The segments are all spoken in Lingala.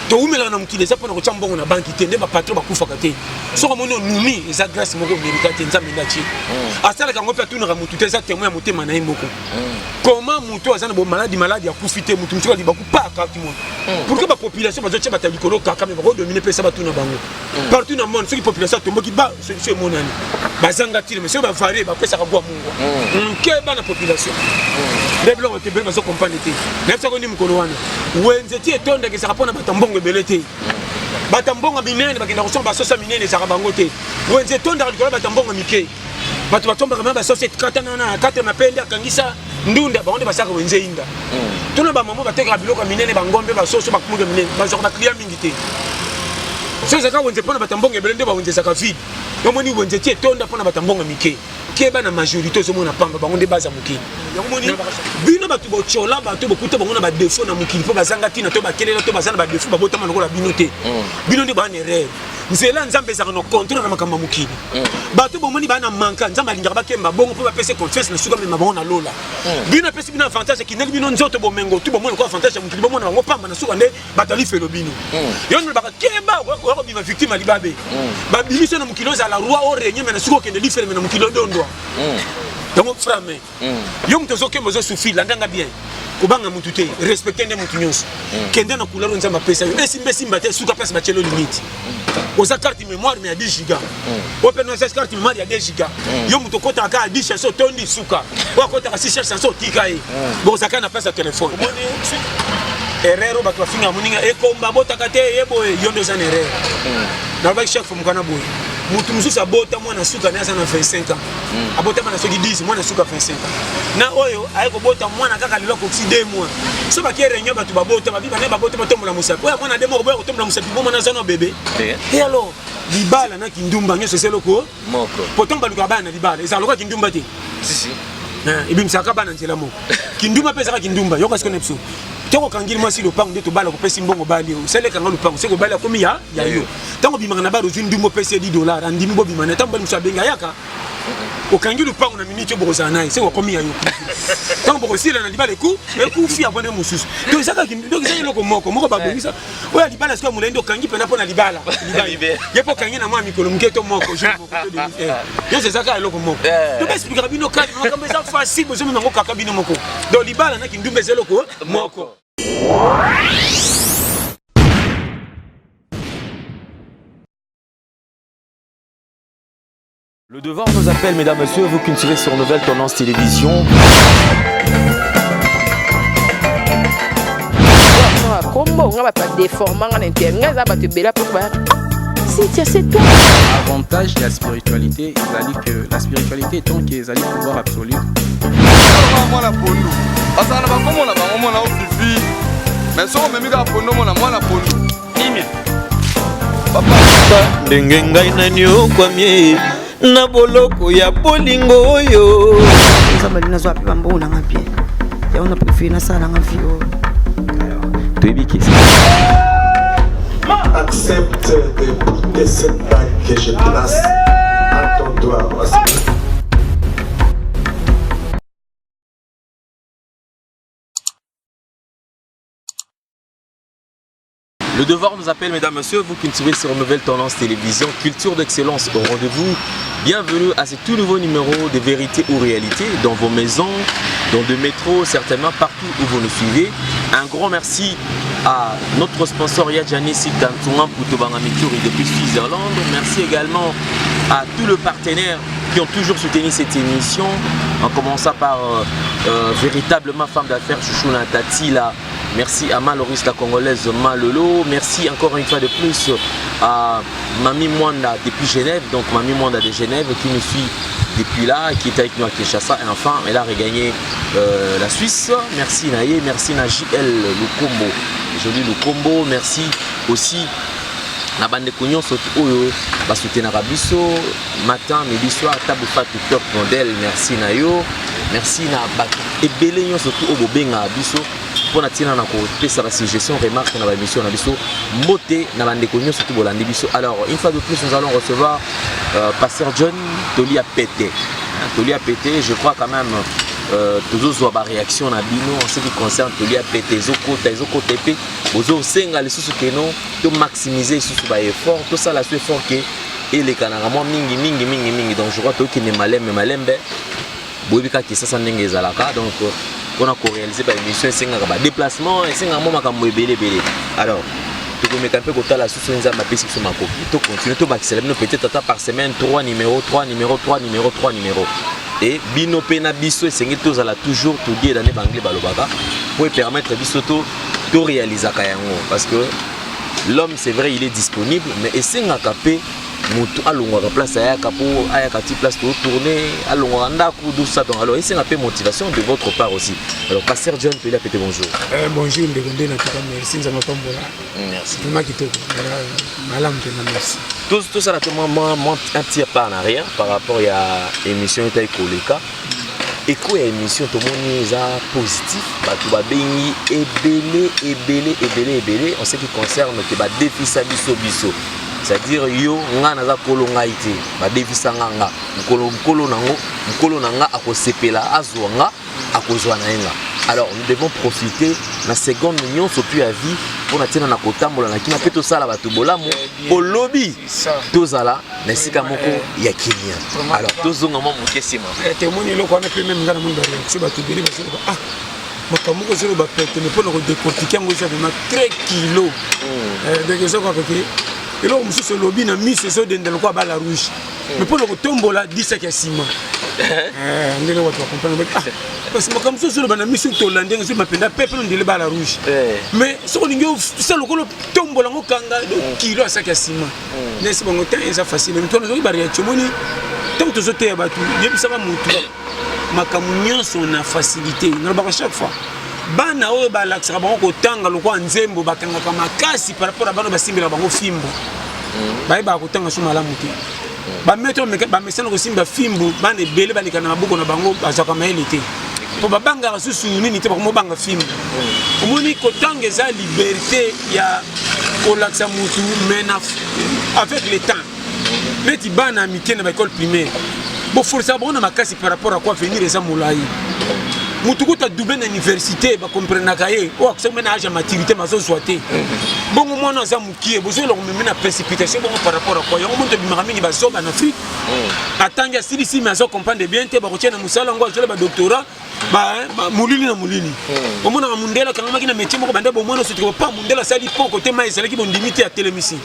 toumela na mukile za pona ko chambongo na banki te ndeba patron ba kufa kate soko mono numi eza grâce moko mérite te nzambe ndachi asala kango pe tuna mutu te za témoin motema na imoko comment mutu azana bo maladie ya kufite mutu msuka liba kupaka timo pourquoi ba population ba zoche ba talikolo kaka me ba dominer pesa ba tuna bango partout na monde ceux population tomboki ba ce monani bazanga tile mais ceux ba varier ba pesa ka bwa mungu ke ba na population reblo ko te be ba zo comprendre te nefsa ko ni mkono wana wenzeti etonda ke sa rapona ba tambongo belete batambonga minene bakenda kosomba basosa minene ezaka bango te wenze tondaka likolo batambonga mike bato batombaka ma basosa katana na kate mapende akangisa ndunda bango nde basaka wenze inda tuna bamamo batekaka biloko minene bangombe basoso bakumuke minene bazwaka baklia mingi te so ezaka wenze mpona batambonga ebele nde bawenze ezaka vide yomoni wenze ti etonda mpona batambonga mike keba na majorité ozomona pamba bango nde baza mokili yomoni bino bato botiola bato bokuta bango na badefo na mokili mpo bazanga ntina to bakelela to baza na badefo babotama lokola bino te bino nde bana erreur nzela nzambe ezaka na contrôle na makambo ya mokili bato bomoni bana manka nzambe alingaka bakemba bongo mpo bapese confiance na suka mema bango na lola bino apesi bino avantage kindeli bino nzoto bomengo tu bomona ko avantage ya mokili bomona bango pamba na suka nde batali felo bino yono bakakemba okobima victime alibabe babiliso na mokili ozala roi o régner mais na suka okende lifeleme na mokili odondwa donc frame yo mto zokemba ozosufile landanga bien kubanga mutu te respecter nde mutu nyonso kende na couleur nzamba pesa yo esimba te suka pesa bachelo limite oza carte mémoire mais à 10 giga open no carte mémoire ya 10 giga yo mutu kota ka 10 chanson tondi suka wa kota ka 6 chanson tika e bo zaka na pesa téléphone erreur ba finga muninga ekomba botaka te yebo yo ndo za erreur na ba chef mukana boy mutu mususu abota mwana suka na sana 25 ans abota bana soki 10 mwana suka 25 ans na oyo ayeko bota mwana kaka lelo ko 2 mois so ba kirenyo batu babota babi bana babota batombola musapi oya mwana demo ko tombola musapi bo mwana zano bébé et alors libala na kindumba nyo seselo ko moko potomba luka bana libala ezalo ko kindumba te si ibim saka bana nzela moko kindumba pesa ka kindumba yo kasi ko nepso toko kangili mwasi lopango nde tobala kopesi mbongo bali o sele kanga lopango seko bali akomi ya yo tango bimanga na baro ndumbo pesi $10 andimi bo bimana tango bali musabenga yaka okangi lopango na minute bokozana naye seko akomi ya yo tango bokosila na libala eku fi abone mususu to saka donc ça eloko moko babongisa oya libala siko mulende okangi pena pona libala yepo kangi na mwa mikolo mketo moko je moko to yo c'est saka eloko moko to ba expliquer bino kali makambo ça facile bozo nango kaka bino moko donc libala na kindumbe zeloko moko. Le devoir nous appelle, mesdames, messieurs, vous qui nous suivez sur Nouvelle Tendance Télévision. Avantage de la spiritualité, c'est que la spiritualité est tant qu'ils allaient pouvoir absolu. ndenge ngai nani okwamie na boloko ya bolingo oyo nzambe nazo ape bambongo nanga bien ya on a préféré na sala nanga vio Toyebiki. Accepte de cette bague que je place à ton doigt. Le devoir nous appelle, mesdames, messieurs, vous qui nous suivez sur Nouvelle Tendance Télévision, culture d'excellence au rendez-vous. Bienvenue à ce tout nouveau numéro de Vérité ou Réalité dans vos maisons, dans le métro, certainement partout où vous nous suivez. Un grand merci à notre sponsor Yadjani Sitantunga Poutobanga Mikuri depuis Suisse-Irlande. Merci également à tous les partenaires qui ont toujours soutenu cette émission, en commençant par véritablement femme d'affaires Chouchouna Tatila. Merci à Maloris la Congolaise Malolo. Merci encore une fois de plus à Mami Mwanda depuis Genève, donc Mami Mwanda de Genève qui nous suit depuis là, qui est avec nous à Kinshasa et enfin elle a regagné la Suisse. Merci Naye, merci na JL Lukombo, joli Lukombo. Merci aussi na bande konyo surtout oyo ba soutenir biso matin midi soir table fatu top modèle. Merci na yo, merci na ba ebele nyo surtout obo benga biso pour na tina na ko pesa ba suggestion remarque na ba émission na biso moté na bande konyo surtout bolandi biso. Alors une fois de plus nous allons recevoir Pasteur John Toli a pété. Toli a pété, je crois quand même toujours ma réaction na bino en ce qui concerne Tolia Petezo côté pe bozo senga les sous que non to maximiser sous ba effort tout ça la sous effort que et les canards mingi donc je crois que ne malembe bobika ki ça ndenge ezalaka donc on a réalisé par émission senga ba déplacement et senga mo makambo ebele alors tu peux me camper côté la sous nza ma pesi sur ma copie to continuer to maximum peut-être par semaine 3 numéros et bino pena biso et sengi tous à la toujours tout dire dans les banglais balobaka pour permettre biso to réaliser kayango parce que l'homme c'est vrai il est disponible mais esenga kapé mutu alongwa place ayaka pour ayaka ti place pour tourner alongwa ndaku tout ça donc alors esenga pe motivation de votre part aussi alors pasteur John peut lui péter bonjour bonjour ndekondé na tout merci nzama pambola merci vraiment kitoko malam te na merci tout ça là moi un petit pas en arrière par rapport à émission eta ikoleka et quoi émission tout le monde est positif batu ba bengi ebele en ce qui concerne que ba défi sa biso c'est-à-dire yo nga naza kolonga ite ba défi sa nga mkolo nanga akosepela azwanga akozwa na yenga alors nous devons profiter la seconde union so plus à vie pour natina na kotambola na kina peto sala batu bolamu olobi tozala na sika moko ya Kenya alors tozonga mo mokesima témoigner loko na pe même ngana mundo so batu beli ba so ah makamoko so ba pete mais pour le décortiquer ngo ça vraiment 3 kilos donc ça quoi que et là on se lobby na mise so dendel ko bala rouge mais pour le tombola 17 ya ciment ndele watu comprendre parce que comme ça sur le banami sur Hollande sur mapenda peuple ndele bala rouge mais ce qu'on ngio ça le tombola ngo kanga kilo à 5 ya ciment n'est-ce pas ngotin ça facile mais toi nous ba réaction moni tant que zote ba tout yebisa ba mutu makamunyo son na facilité na ba chaque fois bana oyo ba laxera bango kotanga lokwa nzembo bakanga kama makasi par rapport à bana basimbela bango fimbo ba ba kotanga so malamu te ba mettre ba mesana ko simba fimbo bana ebele balika na mabuko na bango bazaka maele te po babanga susu nini te bako banga fimbo omoni kotanga eza liberté ya kolaxa mutu mena avec le temps neti bana mike na ba école primaire bo força bona makasi par rapport à quoi venir eza molai mutuku ta doublé na université ba comprendre kaye o akse mena âge maturité mazo soité bongo mona za mukie bozo lo mena précipitation bongo par rapport à quoi yo monte bimaka mingi ba zoba na Afrique atanga si mazo comprendre bien te ba kotia na musala ngo azole ba doctorat ba mulili na mulili o mona mundela kanga makina métier moko bande bo mona so tiko pa mundela sali po côté mai sala ki bon limité à télémisi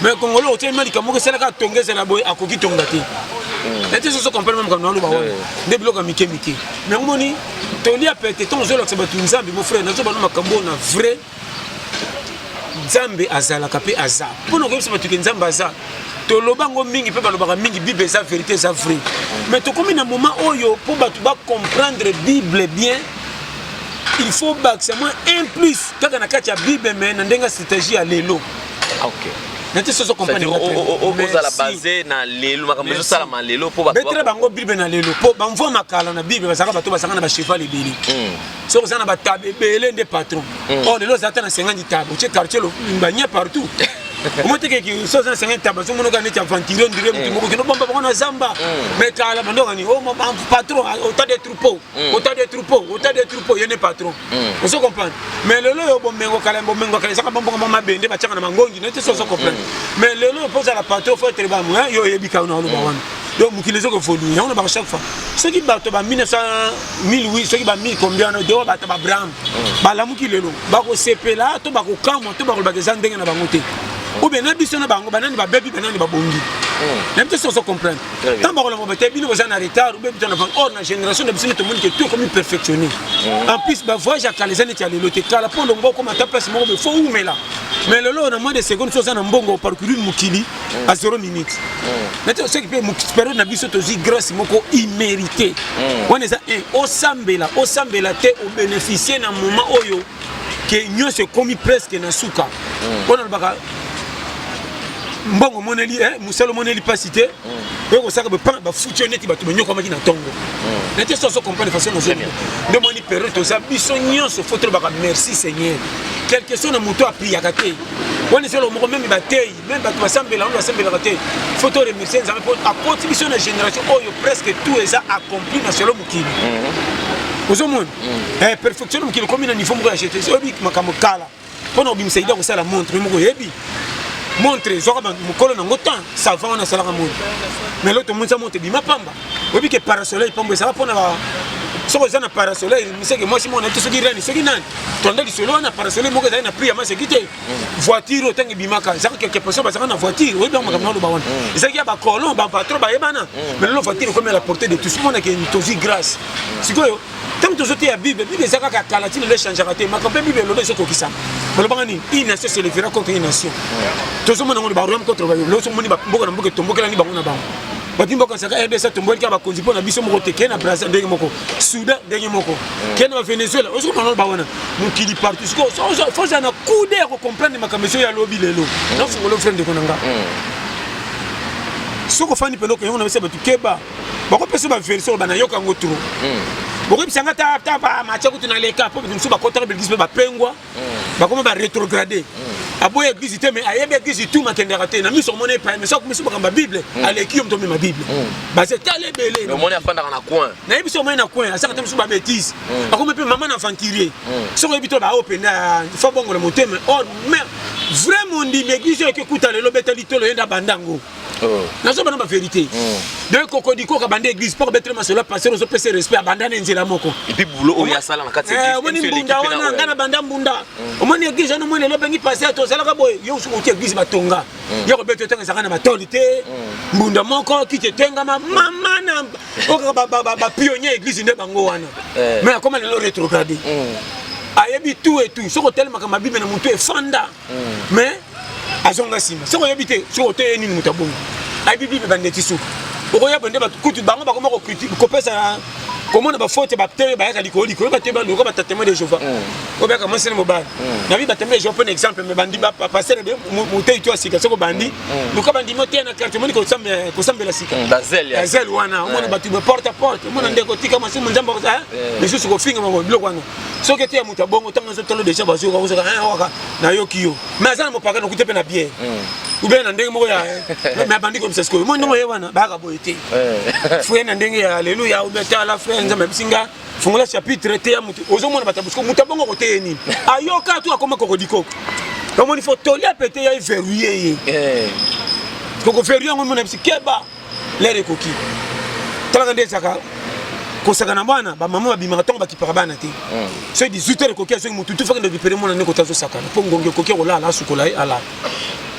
mais congolo otia mali kamoko sala ka tongeza la boy akoki tongati et ça se comprend même comme nous ba wona de bloc mike mais moni Tolia pete ton zolo que batu nzambe mon frère nazo bana makambo na vrai nzambe azala kapé aza pour nous que batu nzambe aza to lobango mingi pe balobaka mingi bible eza vérité eza vrai mais to comme na moment oyo pour batu ba comprendre bible bien il faut maximum un plus kaka na kati ya bible mais na ndenga stratégie ya lelo OK nete soso comprendre oza la basé na lelo makambo sala ma lelo po ba betre bango bible na lelo po banvo makala na bible basaka bato basanga na ba cheval ebeli so kozana ba tabe belé nde patron oh lelo zata na 50 tabe che quartier lo mbanya partout au moins que so zana 50 tabe so monoka neti aventure ndire mutu moko kino bomba bana zamba mais ala bandoka ni oh patron autant de troupeaux yene patron on se comprend mais lelo yo bomengo kala saka bomba mama bende bachanga na mangongi neti so comprendre mais lelo pose à la patron faut être ba moi yo yebika na lo ba donc mukilizo ko folu on ba chaque fois ceux qui battent ba 1900 1008 ceux qui ba 1000 combien de ba battent ba bram ba la mukilelo ba ko sepela to ba ko kamo to ba ko ba ndenge na bango te ou bien na biso na bango banani ba bebi banani ba bongi même tout ça se comprend tant ba ko la mobete bino za na retard ou bien na or na génération de biso tout le monde qui tout comme perfectionné en plus ba voyage à kalezane ti alelo te kala pondo ngo ko mata place mo be fo umela mais lelo na moins de secondes so za na mbongo parcourir mukili à 0 minutes maintenant ce qui peut période na biso tozi grâce moko immérité on est au sambela te au bénéficier na moment oyo que nyo se commis presque na suka on a baka mbongo moneli musalo moneli pas cité et ko saka ba futionner ti bato nyoko maki na tongo nete so comprendre façon no zemi de moni période to za biso nyo so faut baka merci Seigneur quelque chose na muto a pris yakate on est sur le même bataille même bato basambela on basambela bataille faut remercier nzambe pour apporter biso na génération oyo presque tout est accompli na solo mukili ozomona perfection mokili komi na niveau moko ya jeté oyebi makambo kala mpona obimisa ida kosala montre moko oyebi montre zwaka mokolo nango temps savant wana asalaka montre mais lo tomonisa montre bima pamba oyebi ke parasoleil pamba ezala mpona soko eza na parasoleil miseke mwasi moko na te soki rani soki nani tonda lisolo wana parasoleil moko ezali na prix ya maseki te voiture otange ebimaka ezaka quelque personne bazaka na voiture oyebi yango makambo naloba wana ezalaki ya bacolon bapatron bayebana mais lelo voiture ekomi à la portée de tous monake tozwi grâce sikoyo ntango tozoteya bible eza kaka kala ti lelo echangeaka te makambo mpe bible eloba ezokokisama balobanga nini une nation se levera contre une nation tozomona ngo baroyaume contre baroyaume lelo somoni mboka na mboka etombokelani bango na bango batimba kansaka RDC tomboliki bakonzi mpona biso moko te kena Brazil ndenge moko Soudan ndenge moko kena Venezuela ozo mona ba wana mukili partout faut ça na coude ya comprendre makambo ya lobby lelo na fungolo friend ko nanga soko fani pelo ko yona bese batu keba bako pesa ba version bana yoka ngotro boko bisanga ta ba macha kutu na leka po biso ba kotara belgis ba pengwa bako ba rétrogradé aboye église te mais ayebe église tout makendera te na miso mona pa mais ça comme ba kamba bible aleki yom to ma bible ba c'est tale belé le mona afanda na coin na biso mona na coin asaka te miso ba bêtise akome pe maman enfantirier soko ebito ba open na fa bongo le motema oh mais vraiment ndi l'église que kuta le lobetali tolo yenda bandango nazo bana ba vérité de kokodiko ka bande église pour betre masola passer aux PC respect abandana nzela moko et puis boulot o ya sala na kati église woni mbunda wana ngana banda mbunda omoni église no moni lo bengi passer to sala ka boy yo su ko église batonga yo ko betre tanga saka na batolité mbunda moko kite tenga mama na o ka ba pionnier église nde bango wana mais comment le rétrogradé ayebi tout et tout soko tellement ka mabibe na mutu e fanda mais azonga sima soko yebite soko te nini mutabongo ay bibi bandeti su okoya bande ba kutu bango ba koma ko critique ko pesa comment na ba faute ba tere ba ya likoli ko ba temba loko ba tatema de Jova ko ba ka monsene mobile na bi ba temba je prends exemple mais bandi ba passer be mutei to asika soko bandi loko bandi mote na carte moni ko sambe la sika bazel wana on ba tu porte à porte mon ndeko tika masimu njamba ko ça mais je ko finga mo biloko wana soki te mutabongo tanga zo tolo déjà bazo ko saka waka na yokiyo mais azana mo paka no kutepe na bien ou bien na ndenge moko ya mais bandi comme ça sko mo ndongo yewana ba ka boyete fuye na ndenge ya alléluia ou bien ta la frère nzambe bisinga fungola chapitre te ya mutu ozomona batabusko mutabongo ko te ni ayoka tu akoma kokodiko donc il faut tolia pété ya verrouiller koko verrouiller ngo mona bisikeba lere koki tala ndé saka kosaka na bana ba mama babimaka tongo bakipaka bana te so 18h koki azo mutu tu faka ndopere mona ndeko tazo saka po ngonge koki kolala asukola ala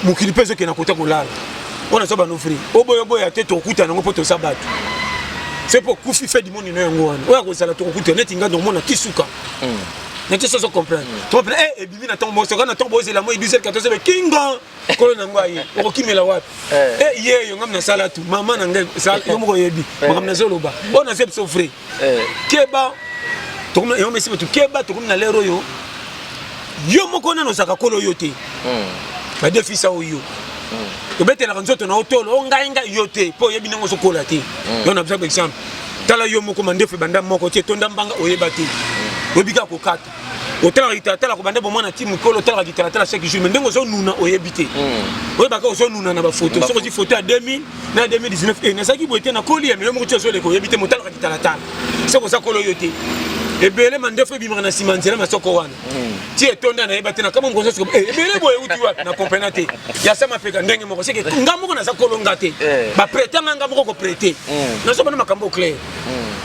mukili peso ke na kota kolala on a ça ba no free oboya te to kuta nango poto sabatu c'est pour kufi fait du monde no yango wana oya ko sala to kuta net nga donc mona kisuka nete so comprendre to eh bibi na tombo so kana tombo c'est la moi 12h14 be kinga kolo nango ayi o kimela wapi ye yo ngamna sala tu mama na ngai sala yo moko yebi ngamna zoloba on a fait so free keba to kuma yo mesi to keba to kuma na lero yo moko na no saka kolo yo te ba defisa o yo obetela kanzoto na otolo ongainga yote po yebi nango sokola te yo na par exemple tala yo moko mandefe banda moko te tonda mbanga oyebati obika ko kata otala itala ko banda bomona timu kolo tala gitala tala chaque jour mendengo zo nuna oyebite oyebaka ozo nuna na ba photo soko di photo ya 2000 na 2019 et na saki boite na koli ya mais mo tso le ko oyebite motala gitala tala soko sa kolo yote ebele mandefe bimaka na simanzela masoko wana ti etonda na yeba te na kama ngonzo siko ebele boye uti wapi na comprendre te ya sama peka ndenge moko seke ngamoko na sakolonga te ba prêter ngamoko ko prêter na so bana makambo clair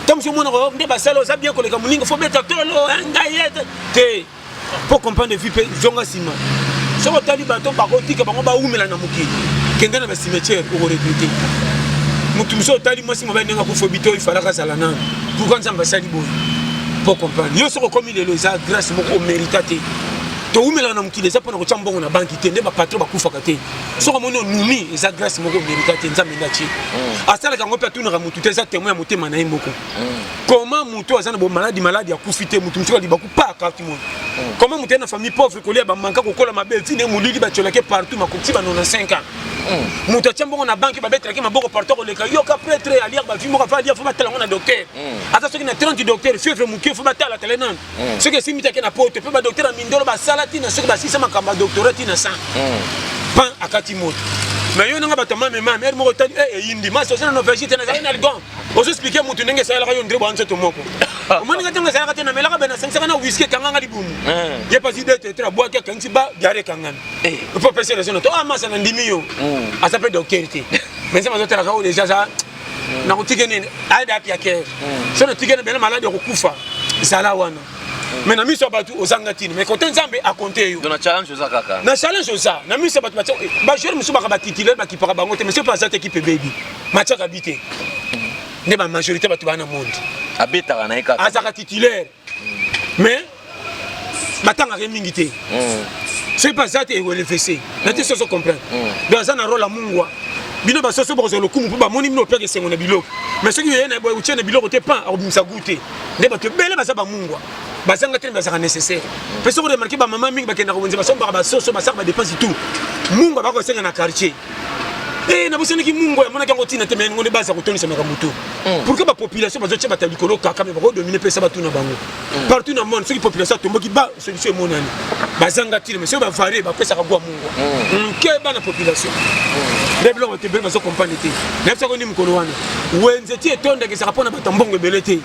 tam so mona ko nde ba salo za bien ko le kamulinga fo beta tolo ngayete te pour comprendre vie pe zonga sima so ko tali bato ba ko tika bango ba umela na mukili kenge na ba cimetière ko recruter mutu so tali mwasi mobile ndenga ko fobito ifala ka sala na pour quand ça va sali boy pour comprendre yo soko comme il est là grâce moko mérité to umela na mukile za pona ko chambongo na banki te nde ba patron ba kufa kate soko mono numi eza grâce moko mérité nzambe ndachi asala kango pe tuna mutu te za témoin ya motema na yimoko comment mutu azana bo maladie ya kufite mutu msuka li baku pa carte monde comment mutu na famille pauvre ko lia ba manka ko kola mabe fine muliki ba cholake partout makuti ba 95 ans mutu chambongo na banki ba betra ke maboko partout ko leka yoka prêtre ali ba fimo ka fa dia fo ba tala ngona docteur asa soki na 30 docteur fièvre muke fo ba tala tele nan soki simita ke na pote pe ba docteur a mindolo ba sala tina soki ba sisa makamba doctorat tina 100 pan akati moto mais yo nga batama mema mais mo tali indi maso sana no vegete na zana algon ozo expliquer mutu ndenge sala yo ndre banzo to moko omoni nga tanga sala katena mela ka bena 500 na whisky kanga libumu ye pas idée tetra bois ke kangi ba diare kangana faut passer les zones to amasa na ndimi yo asa pe doctorité mais ça mazo tala ka o déjà ça na kutigene aida pia ke so na tigene bena malade ko kufa sala wana mais na miso batu ozangatini mais côté nzambe a compter yo na challenge za kaka na challenge ça na miso batu ba joueur musu ba ka titulaire ba ki para bango te mais c'est pas ça équipe baby match ka bité ne ba majorité batu bana monde abeta na ekaka azaka titulaire mais batanga remingité c'est pas ça te le fessé na te so comprendre dans un rôle à mungwa bino ba soso bozo lo kumu ba moni mino peke sengo na biloko mais ce qui est na boy uchene biloko te pas obimisa goûter ne ba te bele ba sa ba mungwa bazanga tellement ça nécessaire parce que remarquer ba maman mingi ba kenda ko bonze ba somba ba soso ba sa ba dépense tout mungwa ba ko senga na quartier na bosani ki mungwa mona kango tina te men ngone ba sa ko toni sama kamuto pour que ba population ba zo tsheba ta likolo kaka me ba ko dominer pesa ba tuna bango partout dans le monde ce qui population tombo ki ba solution monani bazanga tine mais ce ba varier ba pesa ka gwa mungwa ke ba na population Deblo te bela zo compagnie te. Nefsa ko ni mkono wana. Wenze ti etonda ke sakapona batambongo belete.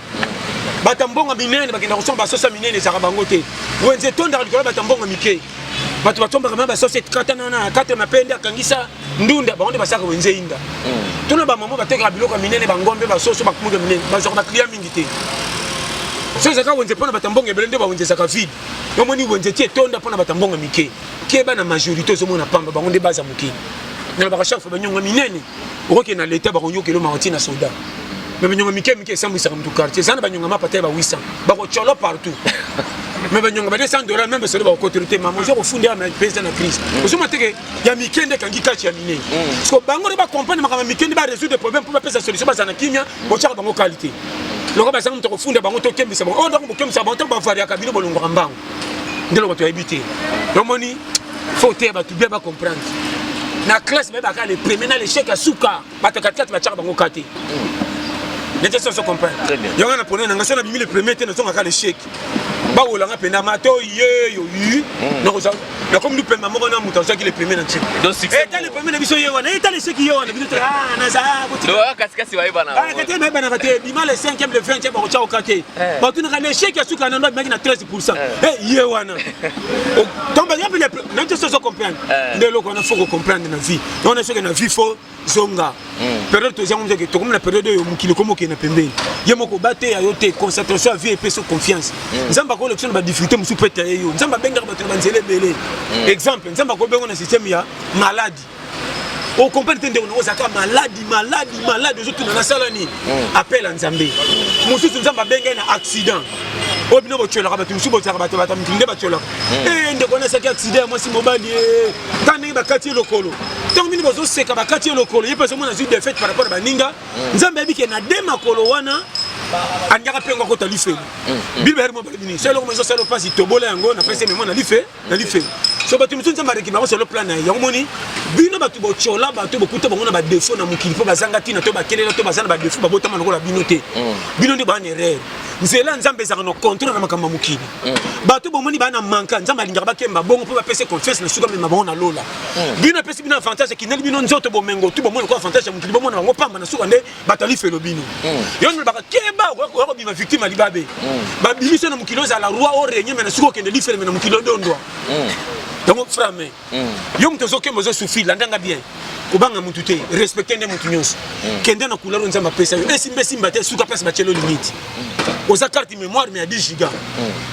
Batambongo minene bakenda ko somba sosa minene saka bango te. Wenze tonda ko batambongo mike. Batu batomba kama ba sosa katana na kate mapende akangisa ndunda bango basaka wenze inda. Tuna ba mamo bateka biloko minene bangombe ba soso bakumuga minene. Bazo ba client mingi te. So saka wenze pona batambongo belende ba wenze saka vide. Yomoni wenze ti etonda pona batambongo mike. Keba na majorité zo mona pamba bango de baza muki. Na ba chef ba nyonga minene okoke na l'état ba konyo kelo maroti na soldat mais ba nyonga mike sambu sa mtu quartier sana ba nyonga mapata ba 800 ba ko cholo partout mais ba nyonga ba $200 même sur ba autorité maman je ko funda na pesa na crise ozo mateke ya mikende kangi kachi ya minene parce que bango ba comprendre makama mikende ba résoudre des problèmes pour ba pesa solution ba sana kimia bo chaka bango qualité loko ba sangu to ko funda bango to kembisa bango o ndako kembisa bango to ba faria kabino bolongo mbango ndelo ba to habiter domoni faut te ba tu bien ba comprendre na classe mais baka les premiers na l'échec à souka batakati ba chaka bango kati n'était ça se comprendre yonga na pona nga sona bimi les premiers te na songa ka l'échec ba wolanga pena mato ye yo yu no ça na comme nous pena mo na muta ça qui les premiers na chip donc succès et les premiers na biso ye wana et les l'échec ye wana bino na ça do kasi wa ibana ah kati na bana kati bima le 5e le 20e ba ko chaka kati ba tu na l'échec à souka na ndo meki na 13% ye wana donc il y a n'était ça se comprendre ndelo ko na faut comprendre na vie on est sûr que na vie faut zonga période to zango que to comme la période yo mukili komo ke na pembeni ye moko bate ya yo te concentration vie et peso confiance nzamba ko election ba difficulté musu pete yo nzamba benga ba banzele belé exemple nzamba ko bengo na système ya maladie au comprendre tende on osaka maladie zo tuna na salani appel à nzambe musu nzamba benga na accident obino bo tchola ba musu bo tsaka ba mukinde ba tchola ndeko na saki accident moi si mobali tani ba kati lokolo tant mini bozo seka ba kati lokolo ye peso mona zu de fête par rapport à baninga nzambe biki na dema kolo wana anyaka pengo ko talife biber mo bini selo mo selo pasi tobola yango na pese memo na life so batu musu nzamba reki ba selo plan na yango moni bino batu bo tchola batu bo kuta bango na ba défaut na mukili po bazanga tina to ba kelela to bazana ba défaut ba botama lokola bino te bino ndi ba erreur nzela nzambe za no contrôle na makamba mukili batu bo moni ba na manka nzamba lingaka ba kemba bongo po ba pese confiance na suka me mabongo na lola bino pese bino avantage ki neli bino nzoto bo mengo tu bo moni ko avantage mukili bo mona bango pamba na suka nde batalife lo bino yono ba kemba ko bima victime libabe ba biso na mukilo za la roi o régner mais na suka kende life me na mukilo dondo donc frère yo mto zoke mozo souffrir la ndanga bien kubanga mutu te respecter ndé mutu nyonso kende na couleur nzamba pesa yo esimba te suka pesa bachelo limite oza carte mémoire mais à 10 giga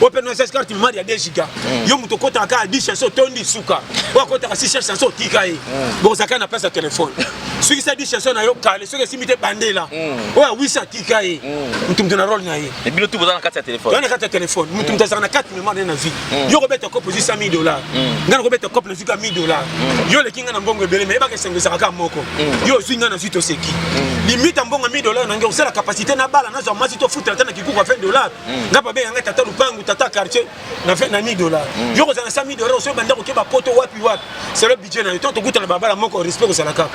open no carte mémoire à 10 giga yo mutu kota ka 10 chanson tondi suka wa kota ka 6 chanson tikae bo zaka na pesa téléphone suki sa 10 chanson na yo kale suki simite bandela wa 800 tikae mutu na rôle na ye et bilo tu bozana carte téléphone on a carte téléphone mutu mtazana na carte mémoire na vie yo ko beta ko poser $100,000 ngana ko beta ko na suka $1,000 yo le kinga na mbongo ebele mais ba ke sengo saka moko yo zwinga na zito seki limite mbongo $1,000 na ngeo la capacité na bala na zo masi to futa tana kikuko $20 ngapa be yanga tata lupangu tata quartier na fait na $1,000 yo ko zana $100,000 so banda ko ke ba poto wapi c'est le budget na yo to guta na babala moko respect ko salaka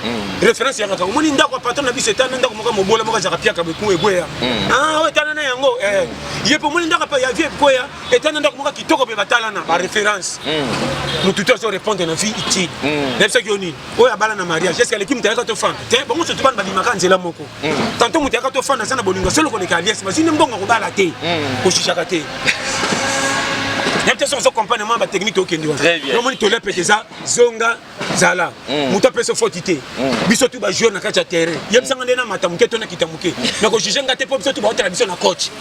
référence ya kaka omoni ndako patron na biso etana ndako moka mobola moka zaka pia ka beku egweya ah etana na yango ye po omoni ndako pa ya vie egweya etana ndako moka kitoko pe batala na ba référence mutu to so répondre na vie utile c'est que oni oya bala na mariage est-ce que l'équipe tayaka to fanda te bon so to ban babimaka nzela moko tantôt mutu yaka to fanda sana bolingo solo koneka alias basine mbongo ko bala te ko shishaka te. N'importe quoi comprendre moi ma technique au Kenya. Non moi tolé peut ça zonga zala. Muta peso fotité. Biso tu ba jouer na kati ya terrain. Yem sanga ndena matamuke to na kitamuke. Na ko juger ngate po biso tu ba hotela biso na coach.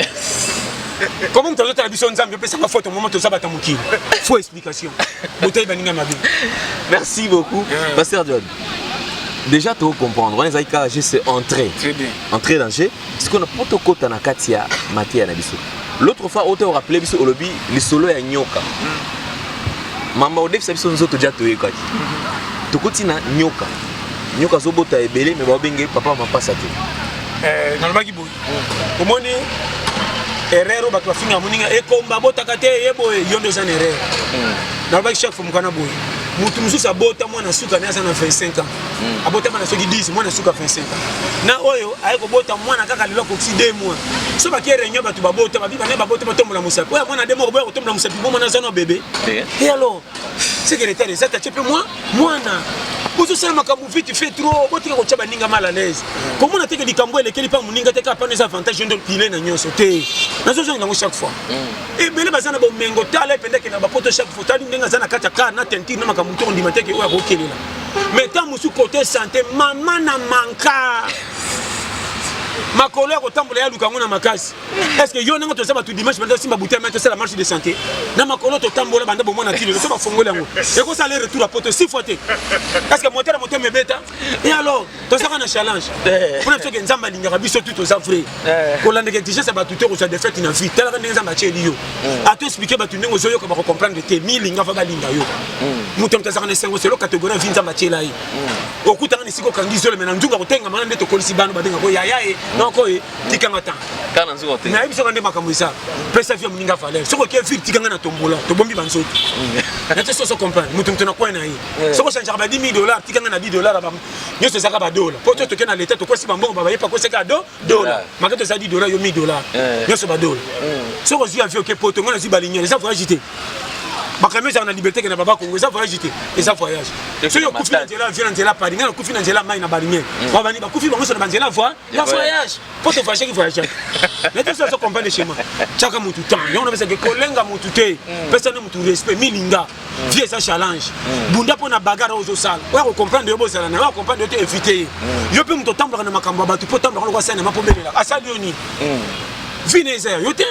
Comment tu as la biso nzambe pe sanga photo moment to ça batamuki. Faut explication. Botay baninga mabi. Merci beaucoup Pasteur John. Déjà tu comprendre on est à c'est entrée. Très bien. Entrée dans jeu. Ce qu'on a protocole na kati ya Matia na biso. L'autre fois, on t'a rappelé au lobby, les solos à Nyoka. Maman, au début, c'est un autre déjà tué. Tu continues à Nyoka. Nyoka Zobota est belé, mais Babengé, papa m'a pas saté. Dans le Bagiboui. Au moins, Herrero, Batwa Finga, Moninga, et comme Babota Kate, Yebo, Yondo Zan Herrero. Dans le Bagichak, Fumkanaboui. Mutumsu sa bota moi na suka na sana 25 ans. Abota na soki 10 moi na suka 25 ans. Na oyo ayeko bota moi na kaka lelo ko 2 mois. So ba kere nya batu ba bota ba biba na ba bota ba tombola musapi. Oya moi na demo ko ba ko tombola musapi moi na zana bébé. Et alors secrétaire ça t'a chepé moi na Bozo sala makambu vite fait trop botika ko chaba ninga mal à l'aise. Comment on a teke likambo elekeli pa muninga teka pa les avantages de piler na nyoso te. Na zo zonga chaque fois. Et belé bazana bo mengo tala pendeke na ba poto chaque fois tali ninga zana kata ka na tenti na makambu to ndima teke oya ko kelela. Mais tant musu côté santé maman na manka. Ma collègue au temple ya lukango na makasi. Est-ce que yo nanga to saba tu dimanche banda simba bouteille mais c'est la marche de santé. Na ma collègue au temple banda bo mona tilo so ba fongola ngo. Et ko ça aller retour à poto 6 fois. Est-ce que moteur me beta? Et alors, to ça na challenge. Pour que nzamba linga biso tout aux afrique. Ko lande que déjà ça ba tout au sa défaite na vie. Tala nzamba cheli yo. A te expliquer ba tu ndengo zo yo ko ba comprendre que 1000 linga fa ba linga yo. Mutom to ça na 5 c'est le catégorie vie nzamba chela yi. Okuta ni siko kangi zo le mena ndunga ko tenga mana ndeto ko lisibano ba denga ko ya non quoi tikanga ta kana nzo te na biso kande makambo ça pesa via muninga valeur soko ke fil tikanga na tombola to bombi banzo na te so comprendre mutum tona kwa na yi soko changer ba $10,000 tikanga na $10 ba nyoso saka ba $. Poto to ke na l'état to ko si bambongo ba yepa ko seka $. Makato ça $10 yo $1,000 nyoso ba $. Soko zi avio ke poto ngona zi balinye ça voyage té bakamé ça na liberté que na baba Congo ça voyage té et ça voyage so yo kufi na nzela vient nzela pari ngana kufi na nzela mai na balinye ba bani ba kufi bango so na nzela voyage poto voyage qui voyage mais tout ça se comprend chez moi chaka mutu temps yo na pesa que kolenga mutu té pesa na mutu respect milinga vie ça challenge bunda pona bagara ozo sala wa ko comprendre yo bo sala na wa comprendre yo te éviter yo pe mutu tambla na makambo ba tu po tambla ko sana mapombela asali oni vinezer yo te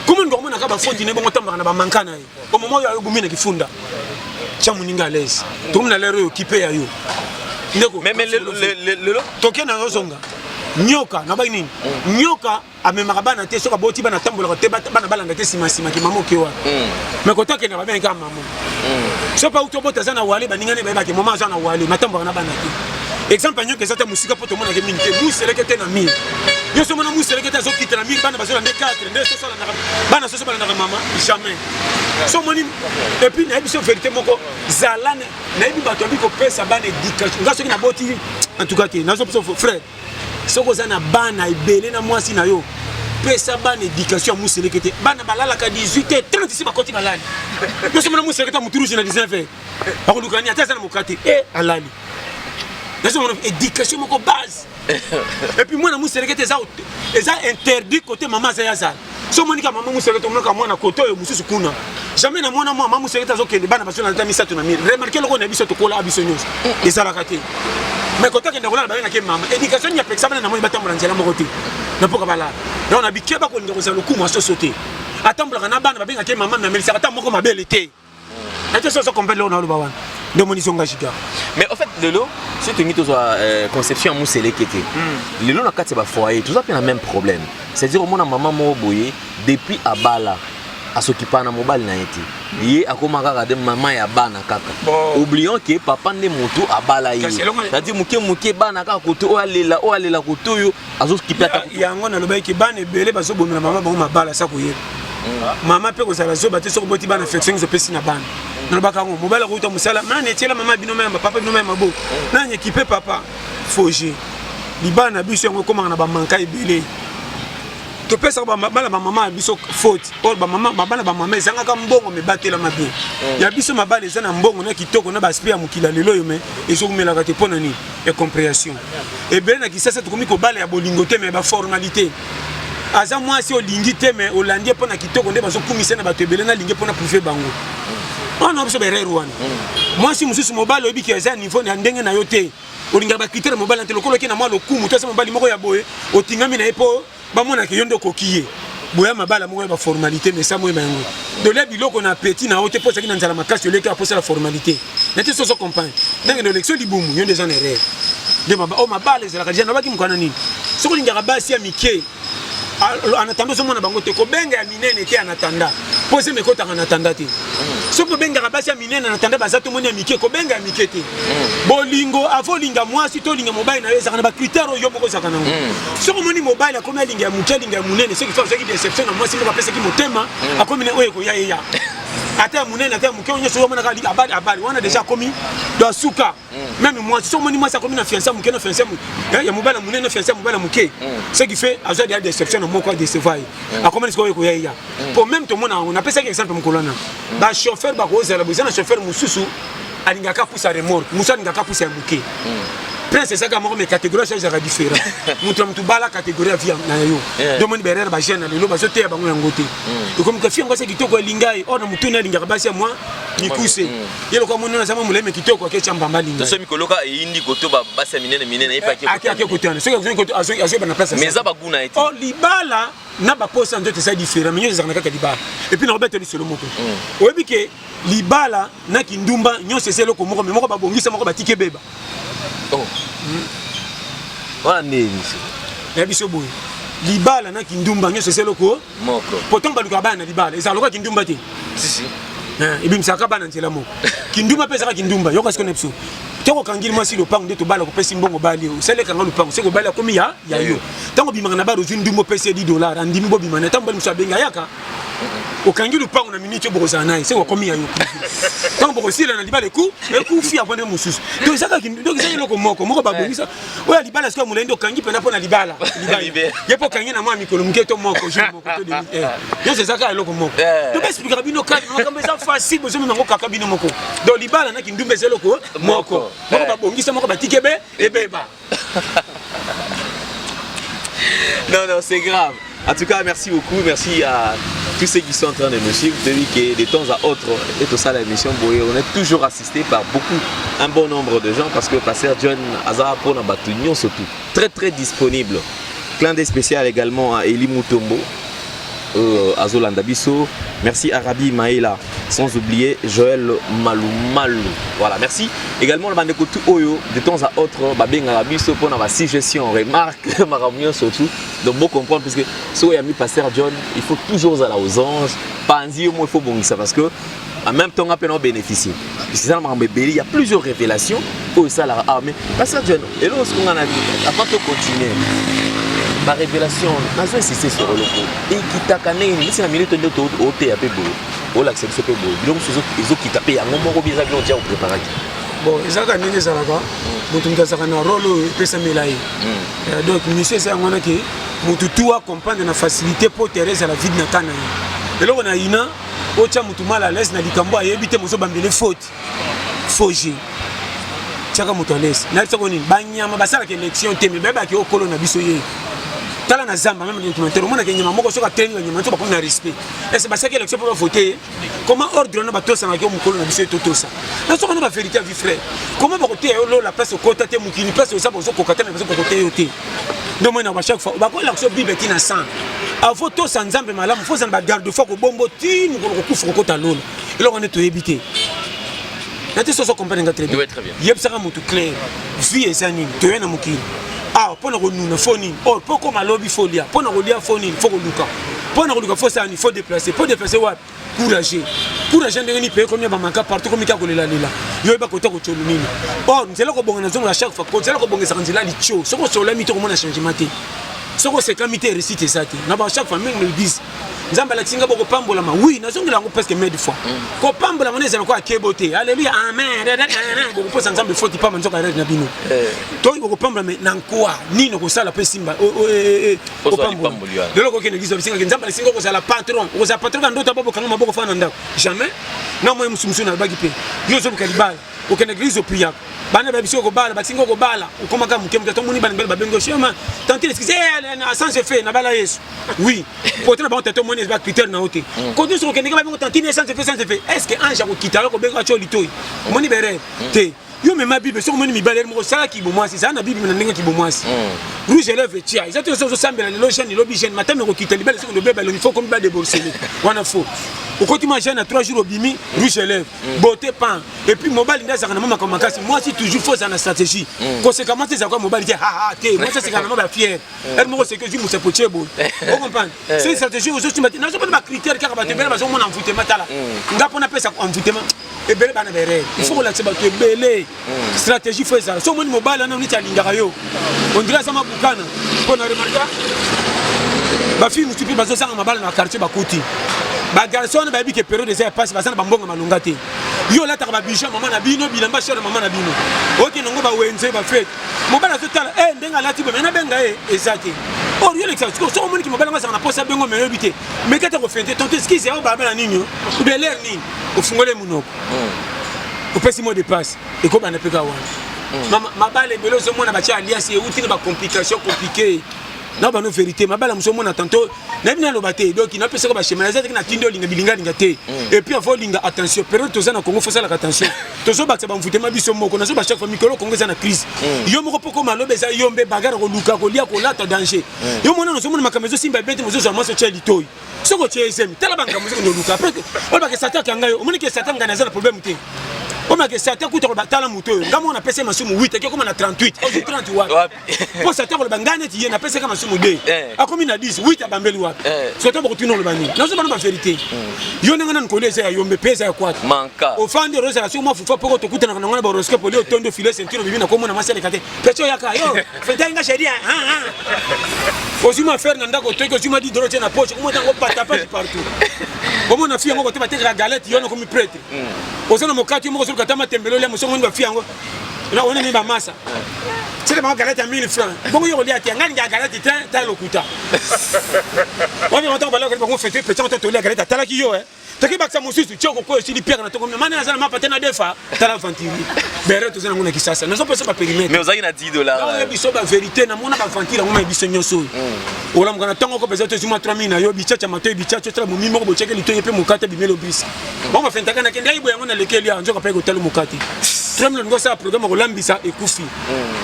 comment on a pas fondé bon temps na ba mankana au moment où yo bumina kifunda cha muninga à l'aise tout le monde a l'air occupé ya yo mais le toke na zonga nyoka na ba nini nyoka amemaka bana te soka boti bana tambola te bana balanga te sima ki mamo kiwa mais ko toke na ba benga mamo so pa utobota zana wale baningane ba ke mama zana wale matambola na bana te exemple nyoka zata musika poto mona ke minite museleke na mi yo so mona museleke ta zo kitela mi bana bazola ne 4 nde so sala na bana so bana na mama jamais so moni et puis na biso vérité moko zalane na bi bato bi ko pesa bana éducation ngaso ki na boti en tout cas na so frère soko zana bana ibele na mwasi na yo pesa bana éducation museleke te bana balala ka 18h30 si ba koti balali yo so mona museleke ta muturu na 19h ba ko lukani ata zana mukati alali na so mona éducation moko base et puis moi na museleke te za interdit côté maman za yazala so monika maman museleke to monika mwana koto yo mususu kuna jamais na mwana maman museleke zo kende bana baso na tamisa to na mi remarquer loko na biso to kola biso nyos ezala kate mais quand on a la ke mama éducation ya peksa bana na moi batambola nzela moko te na poka bala na on a bikeba ko ndeko za lokumu aso sauter atambola na bana babenga ke mama na melisa ata moko mabele te ete so complet on a le bawan de monition ngashika mais en fait lelo c'est une conception musele kete lelo na kati ba foyer tout ça peut le même problème c'est-à-dire au moins maman mo boye depuis abala asokipa na mobile na yete ye akoma kaka de maman ya bana kaka oublions que papa ne moto abala ye c'est-à-dire muke bana kaka koto o alela koto yo azokipa ta yango na lobai ki bana ebele bazo bomela maman bango mabala sa ko ye maman pe ko sala zo baté so ko boti bana affection zo pesi na bana na bakango mobala ko to musala mane tiela mama bino mama papa bino mama bo na nyekipe papa foje libana biso ngo komanga na ba manka ebele to pesa ba mama biso faute or ba mama ezanga ka mbongo me batela mabe ya biso mabale ezana mbongo na kitoko na ba spia mukila lelo yo me ezokumela ka te pona ni e compréhension ebele na kisasa to komi ko bale ya bolingo te me ba formalité aza mwasi olingi te me olandie pona kitoko nde bazo kumisa na bato ebele na lingi pona prouver bango on a biso berere wana mwasi mususu mobale obi ki eza niveau na ndenge na yo te olinga ba critère mobile ntelo koloki na mwa lokumu to sa mobali moko ya boye otingami na epo ba mona ke yondo kokiye boya mabala moko ya ba formalité mais ça moi bango de la biloko na petit na ote posa ki na nzala makasi oleka posa la formalité na te soso compagne ndenge de l'élection libumu yondo za erreur de mabala ezala ka jana baki mukana nini soko linga basi ya mike en attendant ce monde bango te ko benga ya minene te en attendant poser mes côtés en attendant te soko benga basi ya minene en attendant bazato moni ya mike ko benga ya mike te bolingo avo linga mwasi to linga mobile na yeza kana ba critère yo moko za kana soko moni mobile akomi linga ya muke linga ya munene ce qui fait que déception na mwasi moko pesa ki motema akomi na oye ko ya ata munene ata muke onye so mona ka linga abali wana déjà komi do suka même moi soko moni mwasi akomi na fiancé muke na fiancé ya mobile munene na fiancé mobile muke ce qui fait azo des déception mon quoi décevoir a comment est-ce que ya pour même tout monde on appelle ça exemple mukolana ba chauffeur ba ko zela bozana chauffeur mususu alinga ka poussa remorque musa alinga ka poussa muke prince ça ka mo mais catégorie ça sera différent mutu bala catégorie via na yo demande berere ba jeune lelo ba zote ba ngo ngote et comme que fiango ça kitoko lingai on mutu na linga ba sia moi mikuse yelo kwa mona sama muleme kitoko ke chamba malinga so mikoloka e indi koto ba basa minene e pa ke kotana so que koto azo na place mais ça ba guna été oh libala na ba posa ndote ça différent mais ça na ka libala et puis na robert lisolo moko oyebi ke libala na kindumba nyonse selo ko moko ba bongisa moko ba tike beba oh wana nini ya biso boy libala na kindumba nyonse selo ko moko pourtant ba luka bana libala eza loka kindumba te si ibi msaka bana ntela moko kindumba pesa ka kindumba yo kasi konepso toko kangili mwasi lopango nde to bala ko pesi mbongo bali o sele kanga lopango seko bala komi ya yo tango bimanga na baro ndumbo pesi $10 andimi bo bimana tango bali musabenga yaka okangi lupango na minute bokoza nayi seko komi ya yo tango bokosila na libala ku fia pone mususu to saka kindumba to saka moko babongisa oya libala siko mulendo kangi pena pona libala yepo kangi na mwa mikolo muketo moko je moko to de yo c'est ça ka eloko moko to ba expliquer bino ka makambo eza facile bozo mango kaka bino moko do libala na kindumba zeloko moko moko babongisa moko batikebe ebeba. Non, c'est grave. En tout cas, merci beaucoup. Merci à tous ceux qui sont en train de nous suivre. Je dis que de temps à autre, et tout ça, la émission, on est toujours assisté par un bon nombre de gens parce que Pasteur John Azara pour la Batunion surtout. Très très disponible. Clin d'œil spécial également à Eli Mutombo, à Zolanda Bisso. Merci à Rabi Maïla. Sans oublier Joël Maloumalou. Voilà, merci. Également, le Bandekotu Oyo, de temps à autre, Babeng Arabiso pour la suggestion, remarque, Maramio surtout. Donc, bon comprendre, parce que si on a mis Pasteur John, il faut toujours aller aux anges. Pas en dire, moi, il faut bon ça, parce que en même temps, on peut bénéficier. C'est ça, il y a plusieurs révélations. Oh, ça, là, mais Pasteur John, et lorsqu'on en a dit, avant de continuer, ma révélation, je vais insister sur le loco. Et qui t'a cané, c'est la minute de l'autre, on l'accepte ce peu beau. Donc, ils ont quitté un moment où ils ont déjà préparé. Bon, ils ont gagné des arabes. Donc, ils ont un rôle de Pessamelaï. Donc, monsieur, c'est un moment qui tout accompagne la facilité pour Thérèse à la vie de Natana. Et là, on a une autre mal à l'aise, on a évité les fautes. Fogé. Tchaka Moutales. N'a pas de banyama, basala qui élection, mais bébé qui est au colon à Bissoye. Tala na zamba même documentaire on a gagné moko soka tenir nyama to ba comme na respect et c'est parce que l'élection pour voter comment ordre na bato sanga ko mukolo na biso toto ça na soka na ba vérité vie frère comment ba côté la place au côté te mukini place au sabo ko côté na biso ko côté yote donc moi na ba chaque fois ba ko l'action bible qui na 100 a voto sans nzambe malamu faut en ba garde fois ko bombo ti mukolo ko kufu ko ta lolo et là on est to éviter na te soso comprendre très bien yeb saka mutu clair vie ezani to yena mukini ah pour nous phone oh pour comme lobby folia pour nous lire phone il faut luka pour nous luka faut ça il faut déplacer pour déplacer ouais courager ndenge ni payer combien ba manka partout comme ka kolela lela yo ba kota ko tsholo nini oh nzela ko bonga na zongo la chaque fois ko nzela ko bonga sa nzela li tcho soko sola mito ko mona changement te soko se kamite réciter ça te na ba chaque fois même le disent nzamba la tinga boko pambola ma oui nazongi lango presque mille fois ko pambola mon ezala ko akebote alléluia amen boko posa nzamba foti pa manzoka na bino to boko pambola mais nankwa nino ko sala pe simba o pambola lelo ko kene gizo bisinga nzamba la singa ko sala patron ko sala patron ndo tababo kanga maboko fana ndako jamais na moi musumusu na bagi pe yo zo kalibala o kene gizo priya bana ba biso ko bala batinga ko bala o koma ka mukemka to muni bana ba bengo chema tant excusez na sans effet na bala yesu oui potena ba to moni ba critère na ote ko to so kene ka ba bengo tantine sans effet est-ce que ange ko kitala ko bengo cho litoi moni bere te yo me ma bible so moni mi balere mo sala ki bo mwasi ça na bible na ndenge ki bo mwasi rouge lève tia ils étaient so sambela le lotion lo bigen matin me ko kitali bale so no beba lo il faut comme ba débourser wana faux au côté moi j'ai na 3 jours au bimi rouge lève beauté pan et puis mobile nda zakana mama comme makasi moi si toujours faut ça na stratégie conséquemment c'est ça quoi mobile dit ha te moi ça c'est quand même ba fier elle mo c'est que je me sais pocher bon vous comprenez c'est une stratégie aux autres na so pas critère car ba te bela ba so mon envoûtement tala nga pona pesa envoûtement et bele bana bere il faut la tseba que belé stratégie faut ça so mon mobile na ni tsalingaka yo on dirait ça ma bukana pona remarquer ba fille multiple bazo sanga mabala na quartier ba koti ba garçon ba bi ke période des passe ba sana ba mbonga malunga te yo la ta ba bijou maman na bino bilamba chere maman na bino oki nongo ba wenze ba fête mobala so tala ndenga lati ba mena benga ezaki or yo l'exacto so moni ki mobala ngasa na posa bengo meyo bité mais kata ko fente tonte ski c'est ba bela ninyo beler ni o fungole munoko o pesi mo de passe et ko ba na peka wana mama mabale belo so mona ba cha alliance e uti ba complication compliquée na ba no vérité mabala muso mona tantôt na bina lo baté donc na pesa ko ba chema za na tindo linga bilinga linga te et puis faut linga attention période to za na Congo faut ça la attention to so ba tsa ba mfute mabiso moko na so ba chaque fois micro Congo za na crise yo moko poko malobe za yombe bagara ko luka ko lia ko lata danger yo mona no so mona makamezo simba bete mozo za maso cheli toy so ko chesem tala banga mozo ko luka après on ba ke satan kanga yo moni ke satan ngana za na problème te on m'a dit satan kuta ko batala moto ngamo na pesa masumu 8 ke ko na 38 au 30 wapi pour satan ko bangane ti ye na pesa kama masumu 2 akomi na 10 8 abambeli wapi so to bokutino lo bani na so bana ba vérité yo ngana nkole za yombe pesa ya kwata manka au fond de rosa la sumo fufa poko to kutana na ngana ba horoscope le tondo filet ceinture bibi na ko mona masele kate pecho yaka yo feta nga sheria osuma faire nanda ko teko osuma di doroche na poche ko tango pata pa partout comme on a fait ngo te bateka la galette yo no komi prêtre osana mokati mo ko kata matembelo le musongo ba fiango na on ni ba masa c'est ba galette à 1000 francs bongo yo li ati ngani ga galette ta lokuta on va entendre ba ko fete petit on to le galette ta la ki yo taki baksa mususu choko ko sili pierre na to comme mana za ma patena defa ta la ventili bere to zana ngona kisasa na so pesa ba périmètre mais ozaki na $10 na biso ba vérité na mona ba ventili ngoma biso nyoso ola mkana tango ko pesa to zuma 3000 na yo bichacha mato bichacha tra mumi moko bocheke litoye pe mukate bimelo bis bon ba fentaka na kende ibo yango na lekeli ya nzoka pe ko talo mukate 3000 ngo sa programme ko lambisa ekufi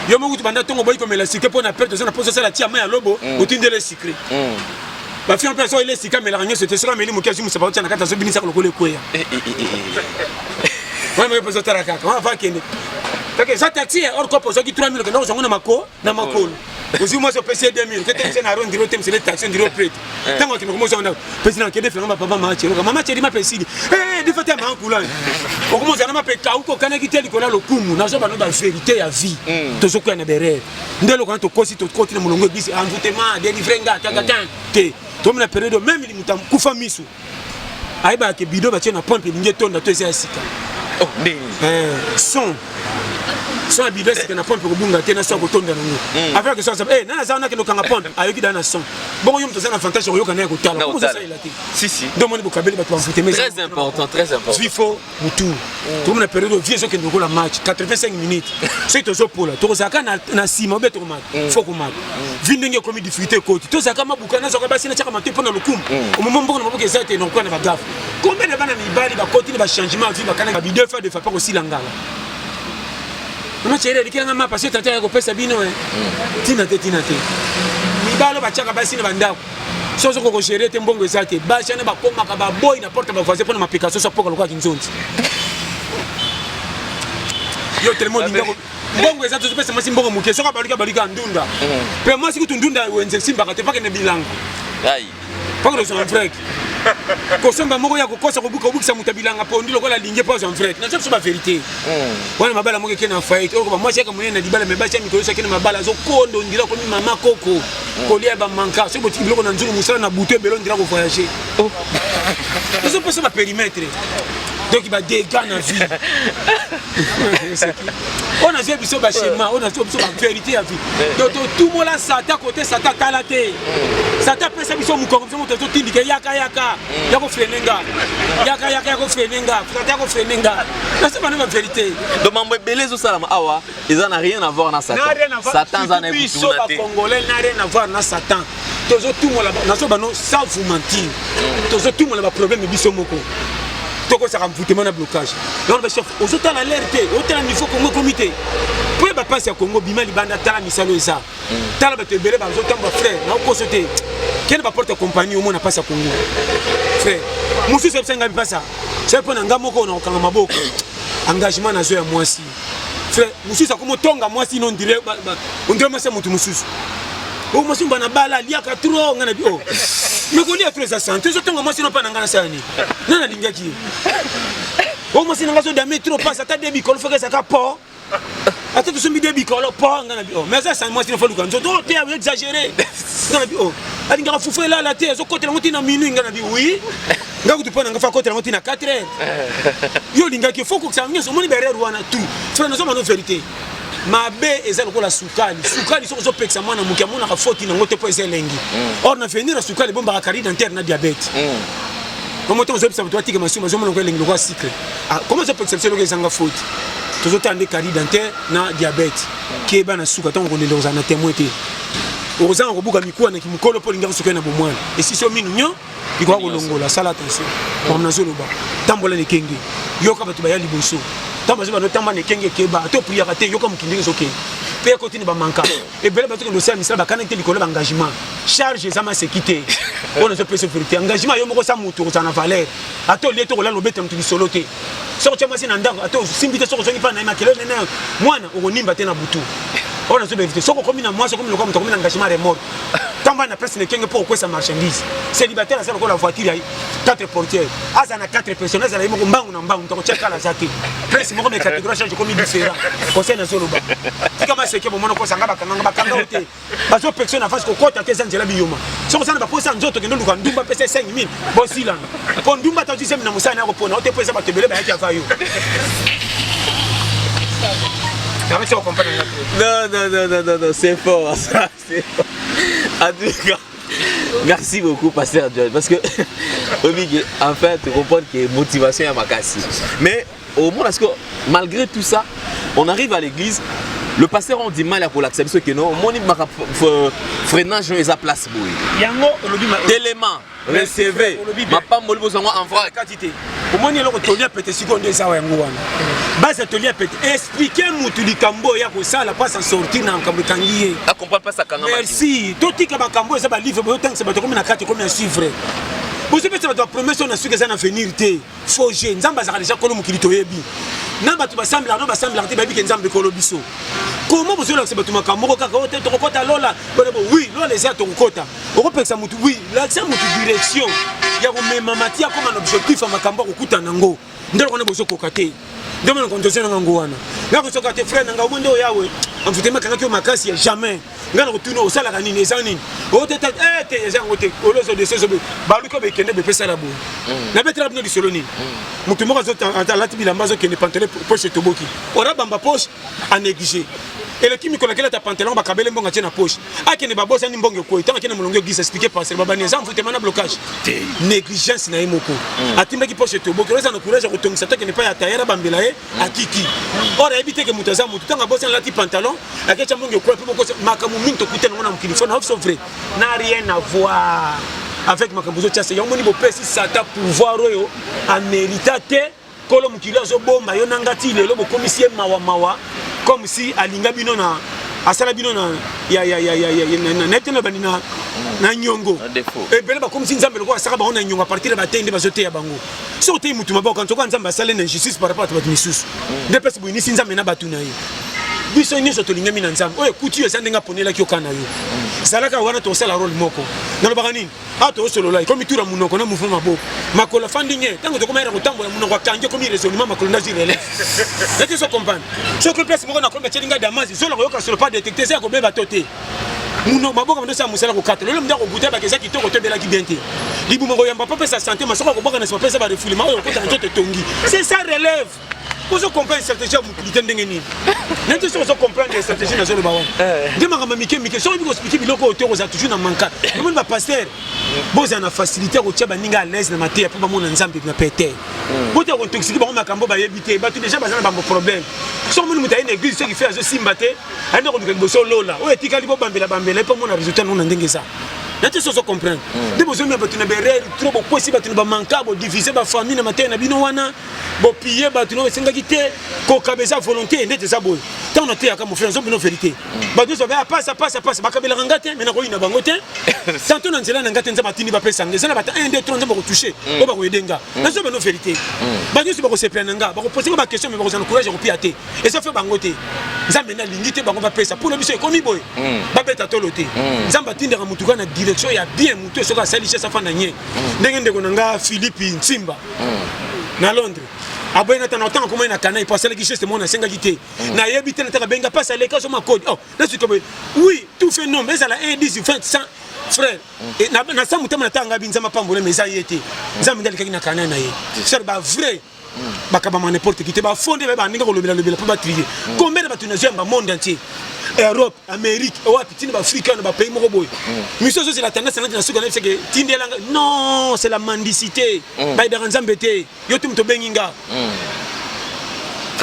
yo mo kutu banda tongo boy ko mela sike pona perte zana posa sala tia ma lobo otindele secret ba fi en personne il est si comme l'araignée c'était sur la meli mokazi musa ba tana kata so binisa ko le koya moi me poser la kaka on va kende parce que ça taxi hors corps poser qui 3000 que non on na makolo aussi moi so PC 2000 que tu na rond diro tem c'est les taxi diro prêtre tango ki ko mo so na président ke defenga ba papa ma chero mama cheri ma pesidi di fete ma nkula o ko mo za na ma pe ka uko kana ki teli ko na lokumu na so ba no ba vérité ya vie to so ko na bere ndelo ko to kosi to koti na mulongo bisi envoûtement délivrer nga tagatan te comme la période même il mutam kufa misu aiba ke bido ba tena pompe ngetonda to esa sika oh ndeni son bido c'est na pompe ko bunga tena so ko tonda nango avec que ça nana za na ke no kanga pompe ayoki dana son bon yo mtoza na avantage ko yoka na ko tala ko ça il a été si donc on est bokabeli ba to envoûter mais très important il faut mutu tout na période vie so ke ndoko la match 85 minutes c'est to zo pola to zaka na sima beto ko match faut ko match vindenge komi difficulté côté to zaka mabuka na zaka basi na chaka mato pona lokumu au moment mbongo na mabuka ezate no kwa na bagaf combien de bana mibali ba côté ba changement vie ba kana ba bideu fa de fa pas aussi langala on chere dikanga ma passer tata ko pesa bino tina te mibalo ba chaka basi na bandako soso ko gérer te mbongo ezate ba chana ba koma ka ba boy na porte ba voisin pona mapikaso so poka lokwa kinzonzi yo tellement ndako mbongo ezate so pesa masi mbongo muke so ka balika ndunda pe masi kutundunda wenze simba ka te pa ke ne bilango ai Pas que son frère. Kosomba moko ya kokosa kobuka obukisa mutabilanga pondi lokola linge pas son frère. Na c'est la vérité. Wana mabala moko kena fight. Oko moi c'est comme na dibala me bacha mikolo kena mabala zo kondo ndila ko mama koko. Kolia ba manka. C'est boti biloko na nzuru musala na buto belo ndila ko voyager. Oh. Ils ont pas ça périmètre. Donc il va dégâts na vie. On a vu biso ba schéma, on a vu biso ba vérité à vie. Donc tout monde là Satan côté Satan kalaté. Satan peut ça biso mu corruption mo to tindika yaka yaka. Yako fenenga. Yaka yaka yako fenenga. Satan yako fenenga. C'est pas la vérité. Donc mambo belezo salama awa, ils en a rien à voir na Satan. Satan za na biso ba congolais n'a rien à voir na Satan. Tozo tout monde là, na so ba non sans vous mentir. Tozo tout monde là ba problème biso moko. Toko ça ramfoutement na blocage. Donc le chef aux autres alerté, autant niveau Congo comité. Pour ba passe à Congo bima libanda tala misalo ça. Tala ba te belé ba autant ba frère, na ko sauter. Quel va porter compagnie au monde na passe à Congo. Frère, musu se senga bi passa. C'est pour nga moko na kanga maboko. Engagement na zo ya mwasi. Frère, musu ça comme tonga mwasi non dire on dirait moi c'est mutu musu. Oh mwasi bana bala liaka trop ngana bi oh. Mais qu'on y a fait ça santé, je tombe moi sinon pas dans la salle. Non la ligne qui. Oh moi sinon gazo d'ami trop pas ça t'a débit qu'on fait que ça capot. Attends tu sommes débit qu'on pas ngana bi oh. Mais ça moi sinon faut le quand. Donc tu as exagéré. Ngana bi oh. Ali ngara foufé là la tête, zo côté la montée na minuit ngana bi oui. Ngako tu pas ngaka côté la montée na 4 heures. Yo linga qui faut que ça ngso moni derrière wana tout. Frère nous sommes en vérité. Mabe eza lokola sukali so zo peksa mwana mukia mona ka faute na ngote po ezelengi or na venir sukali bomba ka carte dentaire na diabète comment on zo peksa to atika masuma zo mona ko elengi lokwa cycle ah comment zo peksa lokwa ezanga faute to zo tande carte dentaire na diabète ki eba na suka tango le loza na témoin te ozanga ko buka mikuwa na kimukolo po linga sukali na bomwana et si so minu nyo biko ko longola sala attention pour na zo loba tambola ne kenge yoka batu baya liboso tant que nous sommes kenge keba to priya kate yo comme kindingi soke pe continue ba manka et bele ba to no sala misala ba connecter likolo ba engagement charge za ma sécurité on ne se peut se faire engagement yo moko sa mutu za na valeur ato leto la lobete mutu soloté so chama sina ndako ato simbite so zongi pa na makelo nene mwana okonimba te na butu on ne se peut éviter so ko na moi so comme le comme to comme engagement remorque tant ba na presse ne kenge pour quoi ça marchandise célibataire ça ko la voiture ay 4 portières asa na 4 personnes asa na moko mbangu na mbangu to check la zaki presse moko me catégorie change comme différent conseil na solo ba kama c'est que mon ko sanga ba kanga ote ba so personne en face ko kota te sanjela biyoma so ko sana ba posa nzoto ke ndundu ka ndumba pese 5000 bon sila ko ndumba ta jisem na musana ko pona ote pesa ba tebele ba yaki afayo. Non, c'est fort, ça, c'est fort. En tout cas, merci beaucoup, Pasteur John, parce que, en fait, tu comprends que la motivation est ma casse. Mais au moins, parce que malgré tout ça, on arrive à l'église, le pasteur on dit mal à pour l'accepter que non, mon freinage est à place boy. D'éléments, recevez, ma pas molli besoin en vrai. Au moins il y a le tolier peut-être seconde ça ouais ngouana. Base tolier peut expliquer mutu di kambo ya ko ça la pas s'en sortir na kambo kangié. Ah comprends pas ça kanga. Merci. Toti ka ba kambo ça ba livre ba tant que ça ba comme na carte comme un chiffre. Vous savez ça va promesse na suka ça na venir té. Faut jeune nzamba za déjà kolo mukili toyebi. Na ba tu ba sambla na ba sambla te ba bi ke nzambe kolo biso. Comment vous allez savoir makambo kaka ote to kota lola oui lola les a to kota okopeksa mutu oui la c'est mutu direction ya ko mema matia comme un objectif à makambo okuta nango ndelo kona bozo kokate ndemo na condition nango wana na ko sokate frère nanga omundo yawe amfutema kaka ki makasi ya jamais ngana ko tuno osala kanini ezani ote te ezango te olozo de sezo baluko be kende be pesa la bo na betra bino disolo ni mutu moko zo lati bilamba zo kende pantalon poche toboki ora bamba poche a négliger. Et le kimi kolakela ta pantalon ba kabele mbonga tena poche akene ba bossa ni mbonge ko itanga kene mulongo gisa expliquer passer ba baneza mfute mana blocage négligence na yemoko atimba ki poche to bokelo za no courage ko tongisa to kene pa ya tayera bambela e akiki ora ebite ke mutaza mutu tanga bossa la ti pantalon akecha mbonge ko pe boko makamu minto kutena ngona mkilifone off so vrai n'a rien à voir avec makambuzo tsa yomoni bo pesi sata pouvoir oyo a mérité kolo mukilo zo bomba yo nangati lelo bo komisie mawa comme si alinga bino na asala bino na ya netena banina na nyongo et bele ba comme si nzambe loko asaka ba on na nyongo à partir de batende ba zote ya bango so te mutu maboko quand nzambe asala na injustice par rapport à battu misusu nde pesi bo inisi nzambe na batu na ye biso nyonso tolingami na nzambe oyo ekuti yo eza ndenge aponelaki yo kana yo ezalaka wana tosala role moko nalobaka nini tosolola ekomi tura munoko na mouvement maboko makolo afandi nye ntango tokomayela kotambola munoko akangi ekomi raisonnement makolo ndazi relève ete so comprendre soki place moko nakolomba tielinga damasi zolaka yoka solo pas détecté eza ya kobeba to te maboka bandosala mosala kokata lelo mnda koguta bakeza kitoko tobelaki bien te libuma koyamba mpo pesa santé masoko akobwaka na sima pesa barefulima oyo okota na nzoto etongi c'est ça relève ozo comprendre stratégie ya mokulité ndenge nini neti soki ozo comprendre stratégie nazoloba wana nde makambo mike soki biko explike biloko oyo te koza toujours na manka omoni bapaster bozala na facilité ya kotia baninga à l'aise na mateya mpo bamona nzambe na pete botya kointoxike bango makambo bayebi te bato déjà baza na bango problème soki omoni moto aye na église soki fe azosimba te ayende koluka liboso olola oyo etikali bobambela mpo mona résultat nango na ndenge eza neti soki ozo comprendre nde bozomia bato na berere tro bokwesi bato na bamanka bodivise bafamille na mateya na bino wana bopille bato na esengaki te kokaba eza volonté ndeti eza boye ntango nateyaka mofrère nzobino vérité bato nyonso bapasa bakabelaka nga te me nakoyina bango te tanto na nzela na nga te nzambe atindi bapesanga eza na bata 1 2 3 nzambe bakotouche oyo bakoyede nga nazobino vérité bato nyonso bakosepela na nga bakoposeka baquestion me bakozala na courage ya kopia te eza fe bango te nzambe nalingi te bango bapesa mpona biso ekomi boye babeta tolo te nzambe atindaka motuka na direction ya bien motu soki asali chese afanda nye ndenge ndeko na nga Philippe Nsimba na Londres aboye na tana otanga komona na kanai parce que geste mona sengaki te na yebi te na taka benga passe à l'école sur ma code oh là tu comme oui tout fait non mais ça la 1 10 20 100 frère et na sa mutama na tanga binza mapambole mais ça yete nzambe ndali na kanai na ye c'est ba vrai bakaba ma n'importe qui te ba fondé ba ninga kolobela pour ba trier combien de bato na zemba monde entier Europe, Amérique, Afrique, pays moroboy. Mais ça c'est la tendance na suka na que tindela non, c'est la mendicité. Ba idaranza mbete, yo tum to benginga.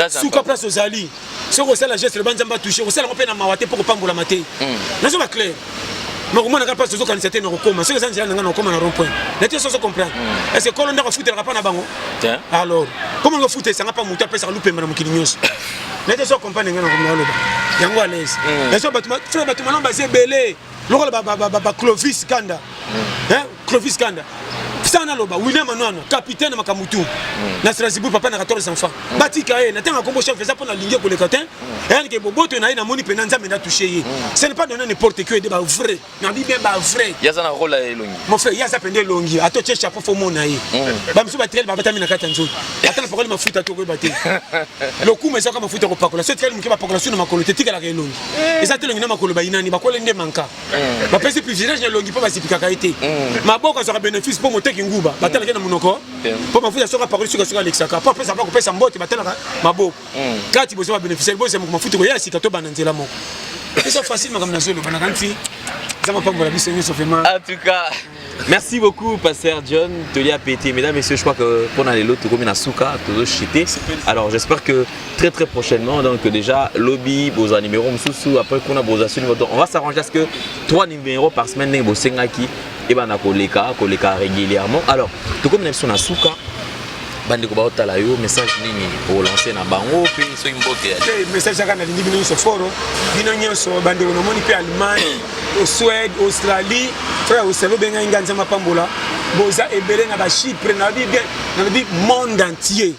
Suka place aux ali. Ce que c'est la geste le banzamba toucher, on sait la na mawate pour pambola maté. Na so ba clair. Mais comment on a pas ce qu'on était dans coma, ce que ça na coma na rond-point. Na tu so comprendre. Est-ce que kolonda ko foutre pas na bango? Alors, comment on fout ça n'a pas monter pesa louper na mukili nyos. Na tu so comprendre ngana ko loba. Yango à l'aise. Et so batuma frère batuma non basé belé. Lokolo ba Clovis Kanda. Clovis Kanda. Sana loba William Anwana, capitaine Makamutu. Na Strasbourg papa na 14 enfants. Batika e na tanga kombo chef ça pour na ligne pour les catin. Et que boboto na moni penanza me na toucher. Ce n'est pas donner n'importe qui de ba vrai. Na dit bien ba vrai. Yaza na rôle à longi. Mon frère, yaza pende longi. Ato che chapeau fo mona yi. Ba msu batel ba batami na katanzo. Atana pakoli mafuta to ko batel. Le coup mais ça comme mafuta ko pakola. Ce tel mki ba pakola suna makolo tetika la longi. Et ça tel longi na makolo ba inani ba ko lende manka. Ba pesi privilège na longi pa ba sipika kaité. Ma boka sera bénéfice pour monter nguba batala ke na munoko po mafuta soka parole soka alexaka pa pesa ba ko pesa mbote batala maboko kati bozo ba bénéficier bozo mo mafuta ko yasi kato bananzela moko c'est facile makam na zolo bana kanti zama pambola biso nyo sofema. En tout cas, merci beaucoup Pasteur John Toli a pété. Mesdames et messieurs, je crois que pour aller l'autre comme na souka todo chité. Alors j'espère que très prochainement donc déjà lobby boza numéro msusu après qu'on a boza sur on va s'arranger à ce que 3 numéros par semaine ne bosenga ki et bana koleka régulièrement. Alors tout comme na sur souka bande ko baotala yo message nini pour lancer na bango puis so imbote ya message ya kana lingi bino so foro bino nyoso bande ko moni pe Allemagne au Suède Australie frère au selo benga nganza mapambola boza ebele na ba Chypre na bi monde entier.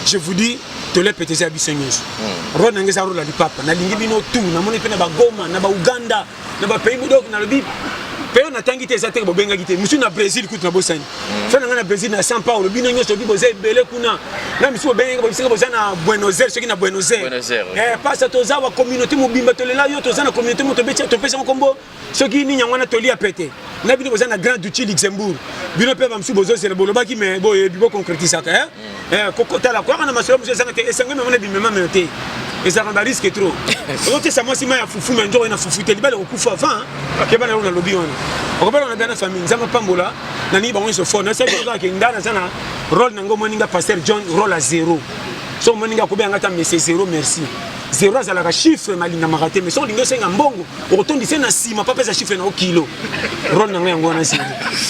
Je vous dis to le pété ya biso nyoso ro na ngeza ro la di papa na lingi bino tout na moni pe na ba Goma na ba Uganda na ba pays modok na bi Péon a tangué tes attaques, Bobenga Gité. Monsieur na Brésil, écoute na Bossani. Fait na Brésil na São Paulo, bino nyo sobi bozé belé kuna. Na monsieur Bobenga bozé na Buenos Aires, ceux qui na Buenos Aires. Passe à toza wa communauté mobimba tolela yo toza na communauté motobetia to pesa kombo. Ceux qui ni nyangwana toli a pété. Na bino bozana Grand Duché Luxembourg. Bino pe ba monsieur bozo c'est le boloba qui mais boy bibo concrétisa ka kokota la kwa na masolo monsieur sanga te esengwe me mona bimema mete. Et ça rend un risque trop. Donc c'est moi si moi foufou mais on a foufou te libale okufa avant ke bana na lobby on. On va dans la famille nzama pambola na ni bango so fo na c'est que ndana sana rôle nango moninga pasteur John rôle à 0. So moninga ko benga ta mais c'est 0 merci. 0 à la chiffre malinga maraté mais so lingo senga mbongo otondi se na sima pas pesa chiffre na au kilo. Rôle nango yango na 0.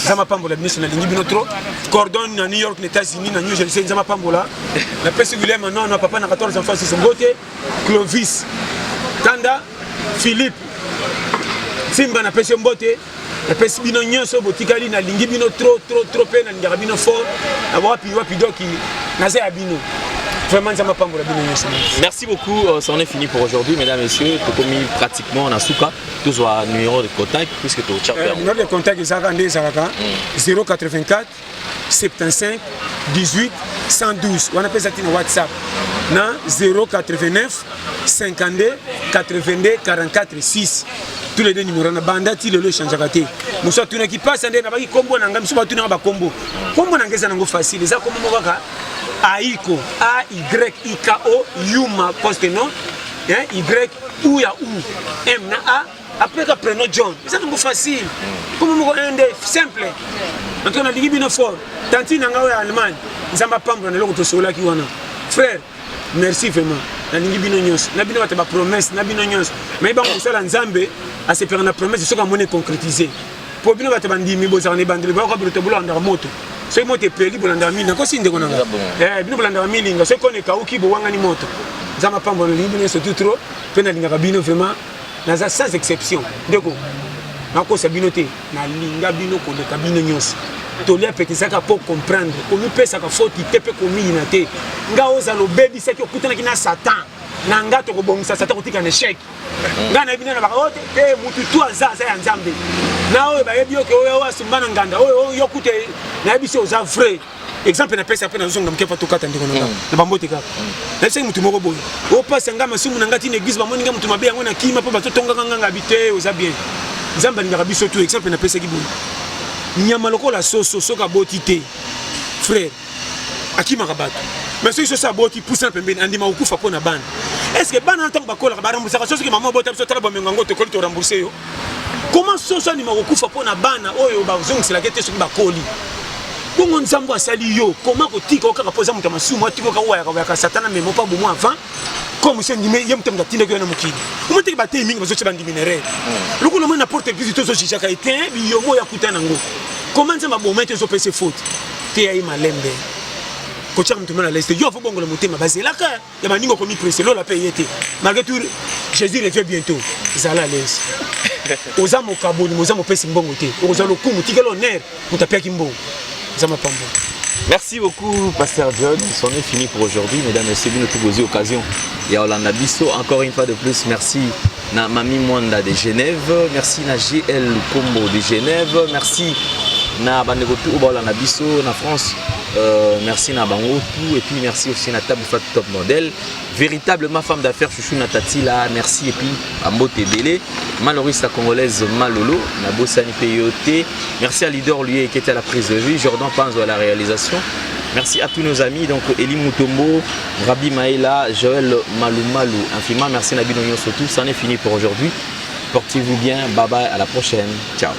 Nzama pambola biso na lingi bino trop. Cordon na New York, États-Unis, na New Jersey, nzama pambola. La peste William non papa na 14 enfants sur son côté. Clovis Kanda Philippe Simba na pese mbote na pese bino nyonso botikali na lingi bino trop pe na ngara bino fort na wapi doki na za bino Vraiment, ça m'a pas encore. Merci beaucoup, c'en est fini pour aujourd'hui, mesdames et messieurs. Tu as commis pratiquement en Asuka, tous un numéro de contact, puisque tu as le numéro de contact, c'est 084 75 18 112. On appelle ça sur WhatsApp. 089 52 82 44 6. Tous les deux numéros. Na banda ti le change kate. Muso tuna ki passe ande na baki kombo na ngam suba tuna ba kombo. Kombo na ngeza nango facile. Za kombo mokaka Aiko, A Y I K O Yuma poste non. Y U ya U M na A après ka prénom John. Ça nango facile. Kombo moko ende simple. En tout cas na ligi bino fort. Tanti na ngawe Allemagne. Nzamba pambra na loko to sola ki wana. Frère, merci vraiment. Na lingi bino nyos. Na bino ba promesse, na bino nyos. Mais ba ko sala Nzambe à se faire une promesse, c'est comme on est concrétisé. Pour bien battre bandi, mais bon, ça on est bandé. Bah, on va te bouler en moto. C'est moi qui paye, bon, en darmi. N'a pas si de qu'on a. Bien bon en darmi, linga. C'est qu'on est kauki, bon, on moto. Ça m'a pas bon, linga, c'est tout trop. Peine linga bino vraiment. N'a ça sans exception. D'accord. Na ko sabinoté. Na linga bino ko de cabine nyos. Tolia petit ça pour comprendre. Comme il peut ça faute, il peut comme inate. Nga oza lo baby c'est que kutana kina Satan. Nanga to kobongisa Satan kotika na échec. Ngana bino na bakote te mutu tu azaza ya Nzambe na oyo bayebi yo ke oyo asumbana nganda oyo yokute na yebi se oza vrai exemple na pesa pena zonga mkefa to kata ndiko na bambote kaka na se mutu moko boyo o pasa ngama sumu na ngati na église bamoni nga mutu mabe yango na kima po bato tonga nganga habité oza bien Nzambe ngaka biso tu exemple na pesa ki boyo nyama lokola soso soka boti te frère akima kabato mais ce ça boti poussa pembeni andima okufa pona bana. Est-ce que bana ntango bakola ba rembourser ça que maman bota biso tala bomengo ngo te koli to rembourser yo? Comment ça ni makokufa pona bana oyo ba zongisi la kete soki bakoli? Bongo Nzambo asali yo, comment kotika okaka poza muta masumu atiko ka waya ka Satana memo pa bomo avant? Comme c'est ndime yem temda tinda ko na mukini. Umutiki ba te mingi bazo tsheba ndiminere. Lokolo mo na porte visite zo jija ka etin bi yo mo ya kutana ngo. Comment Nzamba bomete zo pese faute? Te ya malembe. Kocha mtumana à l'est yo fo bongo le motema bazelaka ya baningo komi pressé lo la payete malgré tout Jésus revient bientôt zala à l'aise oza mokaboni moza mopesi mbongo te oza lokumu tikelo honneur mutapia kimbo zama pambo. Merci beaucoup Pasteur John, c'en est fini pour aujourd'hui mesdames et messieurs, nous avons occasion et à Olanda Bisso encore une fois de plus merci na Mami Mwanda de Genève, merci na GL Combo de Genève, merci na Bandegotu Olanda Bisso na France. Merci na bango tout et puis merci aussi na Tabou Fat Top Model, véritablement femme d'affaires chouchou na Tatila, merci et puis à Mbote Délé, Maloriste la congolaise Malolo, na Bossani Peyote, merci à Leader lui qui était à la prise de vue, Jordan Panzo à la réalisation, merci à tous nos amis donc Eli Mutombo, Rabi Maïla, Joël Malou infiniment merci Nabino surtout, c'en est fini pour aujourd'hui, portez-vous bien, bye bye, à la prochaine, ciao.